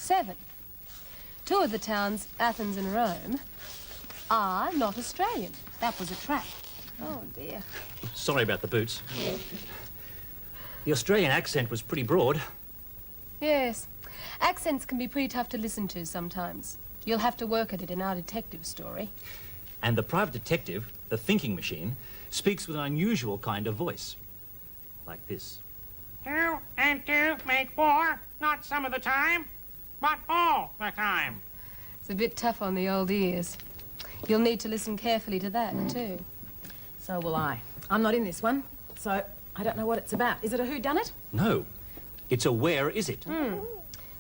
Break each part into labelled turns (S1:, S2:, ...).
S1: 7. 2 of the towns, Athens and Rome, are not Australian. That was a trap. Oh, dear.
S2: Sorry about the boots. The Australian accent was pretty broad.
S1: Yes. Accents can be pretty tough to listen to sometimes. You'll have to work at it in our detective story.
S2: And the private detective, the thinking machine, speaks with an unusual kind of voice. Like this.
S3: 2 and 2 make 4, not some of the time, but all the time.
S1: It's a bit tough on the old ears. You'll need to listen carefully to that, too.
S4: So will I. I'm not in this one, so I don't know what it's about. Is it a whodunit?
S2: No. It's a where is it?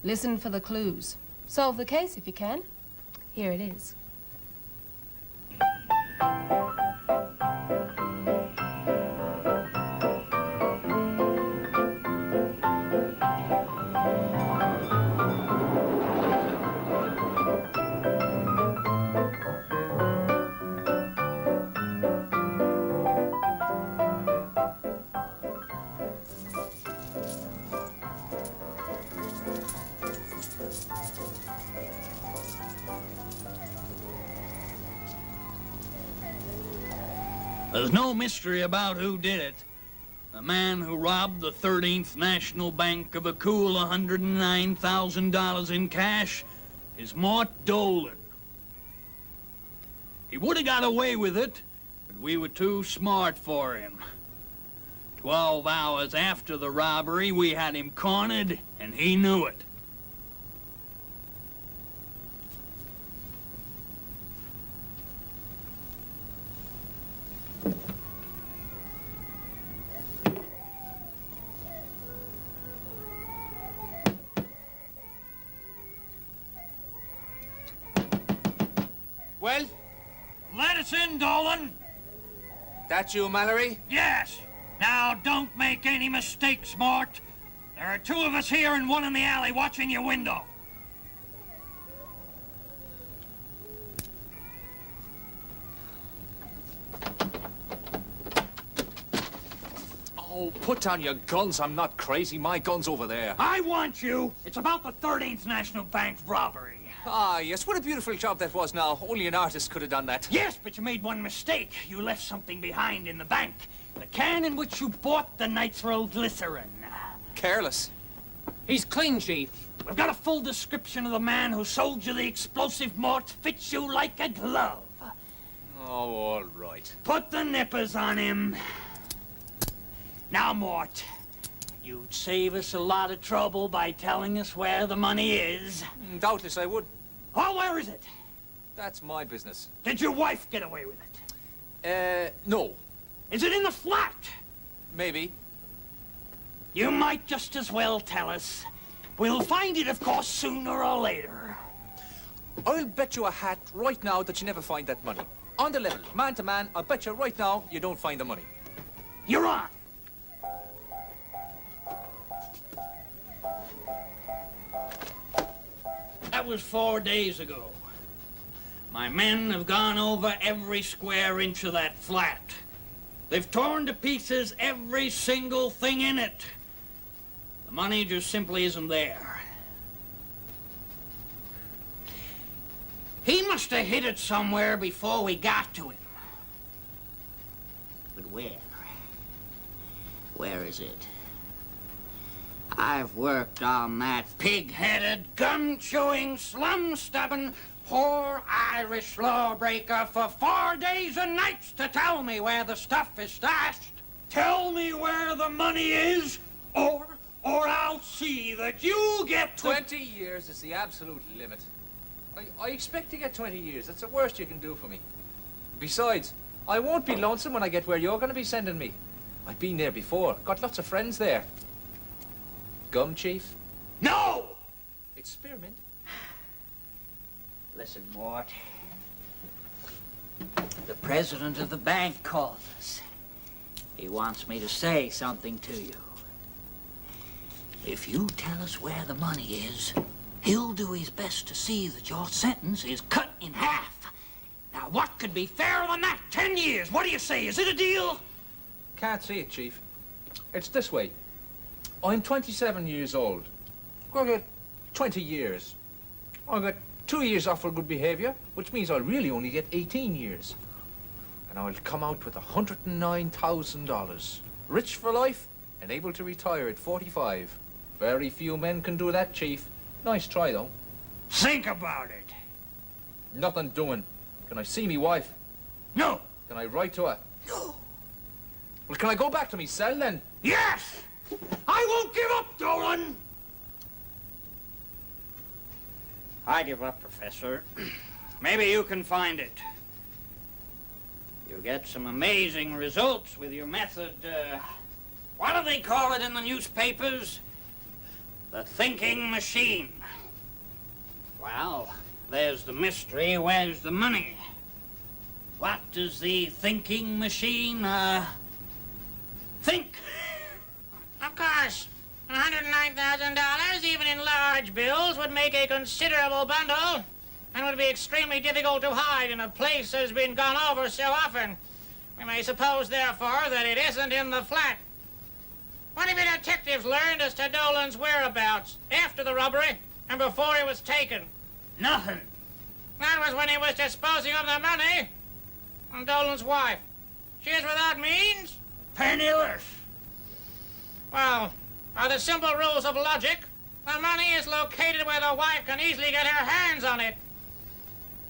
S1: Listen for the clues. Solve the case if you can. Here it is.
S5: There's no mystery about who did it. The man who robbed the 13th National Bank of a cool $109,000 in cash is Mort Dolan. He would have got away with it, but we were too smart for him. 12 hours after the robbery, we had him cornered, and he knew it.
S6: Well?
S5: Let us in, Dolan.
S6: That you, Mallory?
S5: Yes. Now, don't make any mistakes, Mort. There are 2 of us here and 1 in the alley watching your window.
S6: Oh, put down your guns. I'm not crazy. My gun's over there.
S5: I want you. It's about the 13th National Bank robbery.
S6: Ah, yes. What a beautiful job that was now. Only an artist could have done that.
S5: Yes, but you made one mistake. You left something behind in the bank. The can in which you bought the nitroglycerin.
S6: Careless.
S3: He's clean, Chief.
S5: We've got a full description of the man who sold you the explosive. Mort fits you like a glove.
S6: Oh, all right.
S5: Put the nippers on him. Now, Mort, you'd save us a lot of trouble by telling us where the money is.
S6: Doubtless I would.
S5: Oh, where is it?
S6: That's my business.
S5: Did your wife get away with it?
S6: No.
S5: Is it in the flat?
S6: Maybe.
S5: You might just as well tell us. We'll find it, of course, sooner or later.
S6: I'll bet you a hat right now that you never find that money. On the level, man to man, I'll bet you right now you don't find the money.
S5: You're on. That was 4 days ago. My men have gone over every square inch of that flat. They've torn to pieces every single thing in it. The money just simply isn't there. He must have hid it somewhere before we got to him. But where? Where is it? I've worked on that pig-headed, gun-chewing, slum-stubbing, poor Irish lawbreaker for 4 days and nights to tell me where the stuff is stashed. Tell me where the money is, or I'll see that you get
S6: 20 years is the absolute limit. I expect to get 20 years. That's the worst you can do for me. Besides, I won't be lonesome when I get where you're going to be sending me. I've been there before. Got lots of friends there. Gum, Chief?
S5: No!
S6: It's spearmint.
S5: Listen, Mort. The president of the bank called us. He wants me to say something to you. If you tell us where the money is, he'll do his best to see that your sentence is cut in half. Now, what could be fairer than that? 10 years. What do you say? Is it a deal?
S6: Can't see it, Chief. It's this way. I'm 27 years old. Go ahead. 20 years. I got 2 years off for good behaviour, which means I'll really only get 18 years. And I'll come out with $109,000. Rich for life and able to retire at 45. Very few men can do that, Chief. Nice try, though.
S5: Think about it.
S6: Nothing doing. Can I see me wife?
S5: No.
S6: Can I write to her?
S5: No.
S6: Well, can I go back to me cell then?
S5: Yes! I won't give up, Dolan! I give up, Professor. Maybe you can find it. You get some amazing results with your method. What do they call it in the newspapers? The thinking machine. Well, there's the mystery. Where's the money? What does the thinking machine, think?
S3: Of course. $109,000, even in large bills, would make a considerable bundle and would be extremely difficult to hide in a place that has been gone over so often. We may suppose, therefore, that it isn't in the flat. What have your detectives learned as to Dolan's whereabouts after the robbery and before he was taken?
S5: Nothing.
S3: That was when he was disposing of the money. And Dolan's wife. She is without means?
S5: Penniless.
S3: Well, by the simple rules of logic, the money is located where the wife can easily get her hands on it.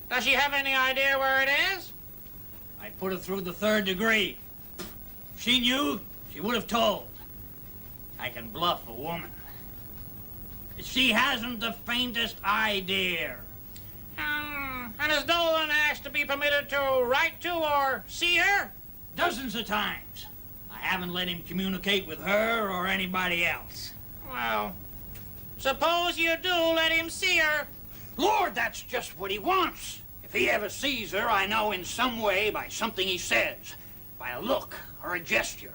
S3: Does she have any idea where it is?
S5: I put her through the 3rd degree. If she knew, she would have told. I can bluff a woman. She hasn't the faintest idea.
S3: And has Dolan asked to be permitted to write to or see her?
S5: Dozens of times. I haven't let him communicate with her or anybody else.
S3: Well, suppose you do let him see her.
S5: Lord, that's just what he wants. If he ever sees her, I know in some way, by something he says, by a look or a gesture,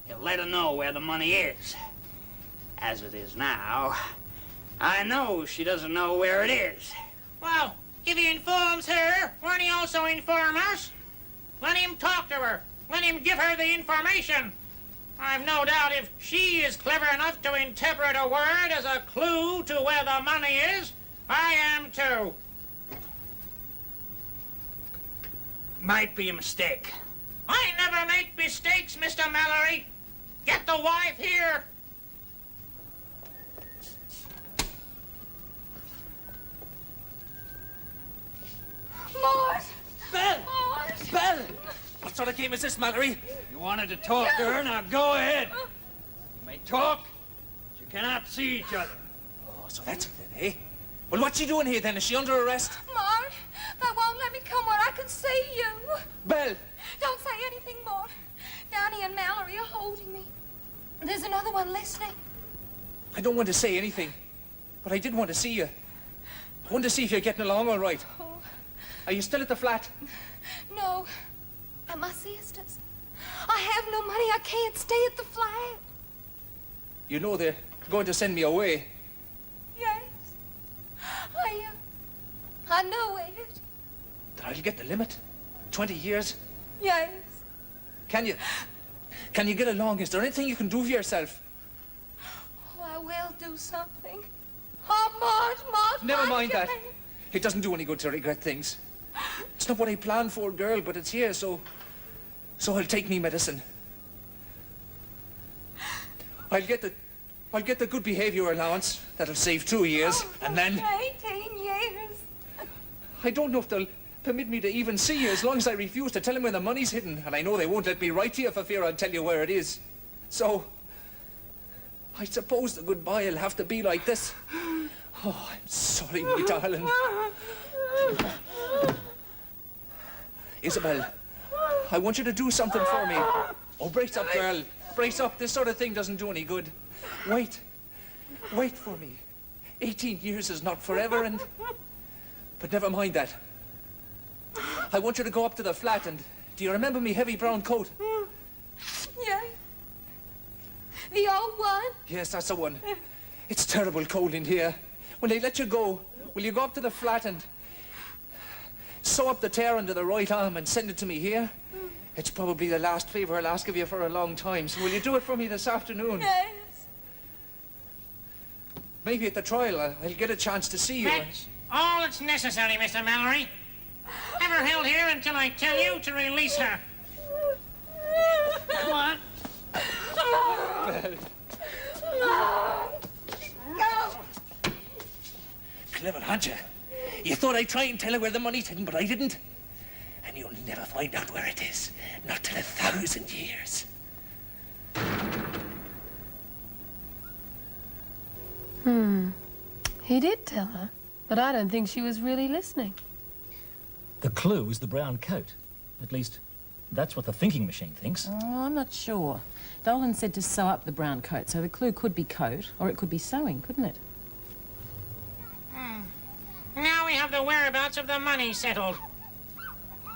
S5: he'll let her know where the money is. As it is now, I know she doesn't know where it is.
S3: Well, if he informs her, won't he also inform us? Let him talk to her. Let him give her the information. I've no doubt if she is clever enough to interpret a word as a clue to where the money is, I am too.
S5: Might be a mistake.
S3: I never make mistakes, Mr. Mallory. Get the wife here.
S1: Mort!
S6: Belle!
S1: Mort!
S6: Belle! What sort of game is this, Mallory?
S5: You wanted to talk to her, now go ahead. You may talk, but you cannot see each other.
S6: Oh, so that's it then, eh? Well, what's she doing here then? Is she under arrest?
S1: Mort, they won't let me come where I can see you.
S6: Belle!
S1: Don't say anything, Mort. Downey and Mallory are holding me. There's another one listening.
S6: I don't want to say anything, but I did want to see you. I want to see if you're getting along all right.
S1: Oh,
S6: Are you still at the flat?
S1: no. At my sister's. I have no money. I can't stay at the flat.
S6: You know they're going to send me away.
S1: Yes. I know it.
S6: That I'll get the limit? 20 years?
S1: Yes.
S6: Can you get along? Is there anything you can do for yourself?
S1: Oh, I will do something. Oh, Mort,
S6: Never
S1: I
S6: mind that.
S1: can't.
S6: It doesn't do any good to regret things. It's not what I planned for, girl, but it's here, so I'll take me medicine. I'll get the good behavior allowance. That'll save 2 years, and then
S1: 18 years.
S6: I don't know if they'll permit me to even see you as long as I refuse to tell them where the money's hidden, and I know they won't let me write to you for fear I'll tell you where it is. So I suppose the goodbye will have to be like this. Oh, I'm sorry, my darling. Isabel, I want you to do something for me. Oh, brace up, girl. Brace up. This sort of thing doesn't do any good. Wait. Wait for me. 18 years is not forever, and... But never mind that. I want you to go up to the flat and... Do you remember me heavy brown coat?
S1: Yeah. The old one?
S6: Yes, that's the one. It's terrible cold in here. When they let you go, will you go up to the flat and... sew up the tear under the right arm and send it to me here? It's probably the last favor I'll ask of you for a long time, so will you do it for me this afternoon?
S1: Yes.
S6: Maybe at the trial I'll get a chance to see you.
S3: That's all that's necessary, Mr. Mallory. Have her held here until I tell you to release her. Come on.
S7: Clever, aren't you? You thought I'd try and tell her where the money's hidden, but I didn't. And you'll never find out where it is. Not till 1,000 years.
S1: He did tell her, but I don't think she was really listening.
S2: The clue is the brown coat. At least, that's what the thinking machine thinks.
S4: Oh, I'm not sure. Dolan said to sew up the brown coat, so the clue could be coat, or it could be sewing, couldn't it?
S3: Now we have the whereabouts of the money settled.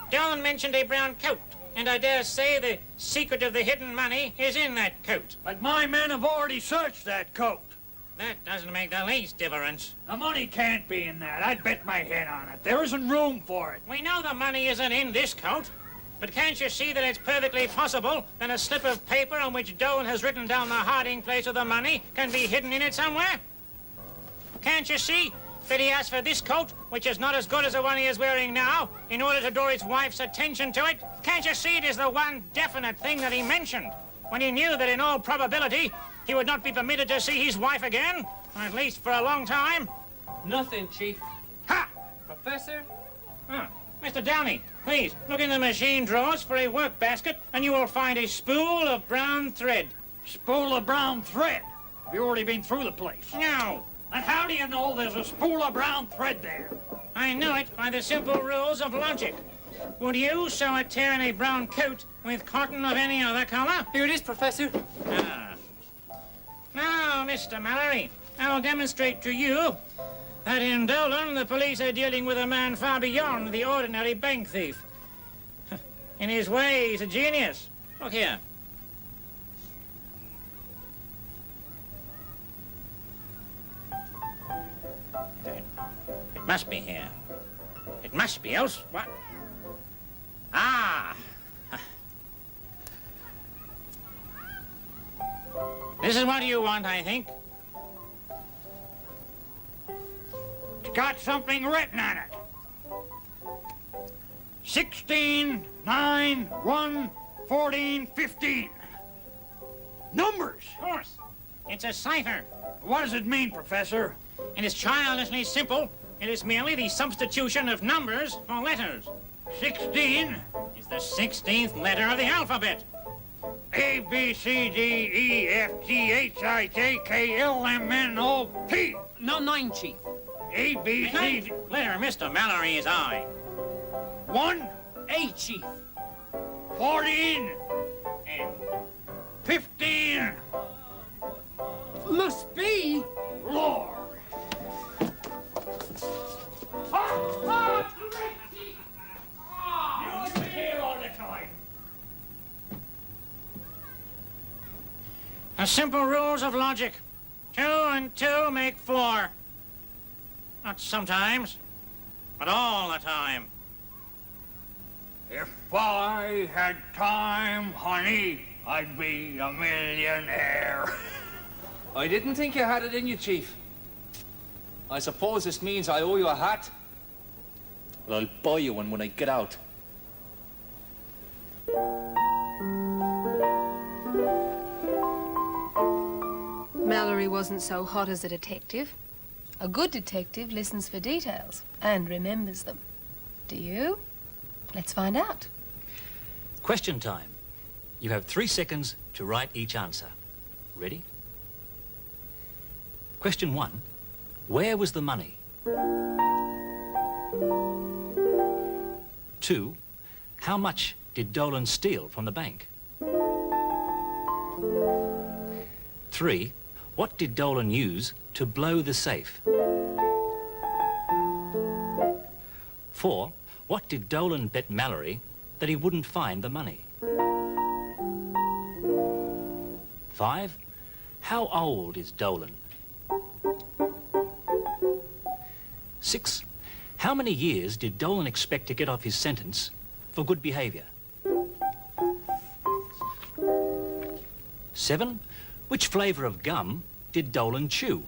S3: Dolan mentioned a brown coat, and I dare say the secret of the hidden money is in that coat.
S5: But my men have already searched that coat.
S3: That doesn't make the least difference.
S5: The money can't be in that. I'd bet my head on it. There isn't room for it.
S3: We know the money isn't in this coat, but can't you see that it's perfectly possible that a slip of paper on which Dolan has written down the hiding place of the money can be hidden in it somewhere? Can't you see that he asked for this coat, which is not as good as the one he is wearing now, in order to draw his wife's attention to it? Can't you see it is the one definite thing that he mentioned, when he knew that in all probability he would not be permitted to see his wife again, or at least for a long time?
S8: Nothing, Chief.
S3: Ha!
S8: Professor?
S3: Mr. Downey, please, look in the machine drawers for a work basket, and you will find a spool of brown thread.
S5: Spool of brown thread. Have you already been through the place?
S3: No,
S5: And how do you know there's a spool of brown thread there?
S3: I know it by the simple rules of logic. Would you sew a tear in a brown coat with cotton of any other color?
S8: Here it is, Professor.
S3: Now, Mr. Mallory, I'll demonstrate to you that in Dolan, the police are dealing with a man far beyond the ordinary bank thief. In his way, he's a genius. Look here. It must be here. It must be, else what? Ah! This is what you want, I think.
S5: It's got something written on it. 16, 9, 1, 14, 15. Numbers.
S3: Of course. It's a cipher.
S5: What does it mean, Professor?
S3: It is childishly simple. It is merely the substitution of numbers for letters.
S5: 16.
S3: It's the 16th letter of the alphabet.
S5: A, B, C, D, E, F, G, H, I, J, K, L, M, N, O, P.
S8: No, 9, Chief.
S5: A, B,
S3: The
S5: C,
S3: ninth
S5: D.
S3: letter, Mr. Mallory, is I.
S5: 1,
S8: A, Chief.
S5: 14, 15.
S8: Must be.
S5: Lord. You here all the time.
S3: The simple rules of logic. 2 and 2 make 4. Not sometimes, but all the time.
S5: If I had time, honey, I'd be a millionaire.
S6: I didn't think you had it in you, Chief. I suppose this means I owe you a hat. But I'll buy you one when I get out.
S1: Mallory wasn't so hot as a detective. A good detective listens for details and remembers them. Do you? Let's find out.
S2: Question time. You have 3 seconds to write each answer. Ready? Question 1. Where was the money? 2. How much did Dolan steal from the bank? 3. What did Dolan use to blow the safe? 4. What did Dolan bet Mallory that he wouldn't find the money? 5. How old is Dolan? 6. How many years did Dolan expect to get off his sentence for good behaviour? 7. Which flavour of gum did Dolan chew?